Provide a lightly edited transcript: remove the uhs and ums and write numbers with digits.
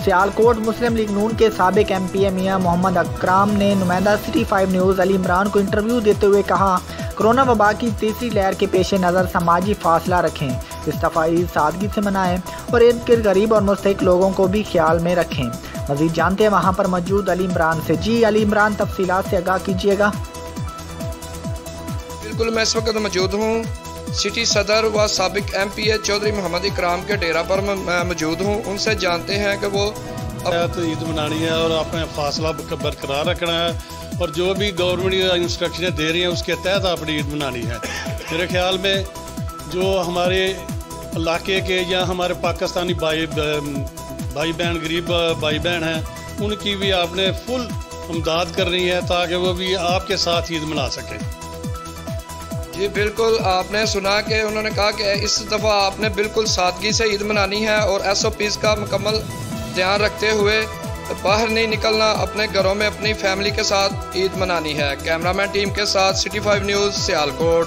सियालकोट मुस्लिम league नून के साबिक MP मियां मोहम्मद अकराम ने नुमाइंदा सिटी 5 न्यूज़ अली इमरान को इंटरव्यू देते हुए कहा, कोरोना वबा की तीसरी लहर के पेश नज़र समाजी फासला रखें, इस दफ़ा ईद सादगी से मनाएं और ईद के गरीब और मुस्तहिक लोगों को भी ख्याल में रखें। मज़ीद जानते हैं वहाँ पर मौजूद अली इमरान से। जी अली इमरान, तफसीलात से आगाह कीजिएगा। बिल्कुल, मैं इस वक्त मौजूद हूँ सिटी सदर व साबिक MP चौधरी मोहम्मद इकराम के डेरा पर मैं मौजूद हूँ। उनसे जानते हैं कि वो तो ईद मनानी है और अपने फासला बरकरार रखना है और जो भी गवर्नमेंट इंस्ट्रक्शनें दे रही हैं उसके तहत अपनी ईद मनानी है। मेरे ख्याल में जो हमारे इलाके के या हमारे पाकिस्तानी भाई बहन गरीब भाई बहन हैं उनकी भी आपने फुल इमदाद करनी है ताकि वो भी आपके साथ ईद मना सकें। जी बिल्कुल, आपने सुना कि उन्होंने कहा कि इस दफ़ा आपने बिल्कुल सादगी से ईद मनानी है और SOPs का मुकम्मल ध्यान रखते हुए बाहर नहीं निकलना, अपने घरों में अपनी फैमिली के साथ ईद मनानी है। कैमरामैन टीम के साथ सिटी 5 न्यूज़ सियालकोट।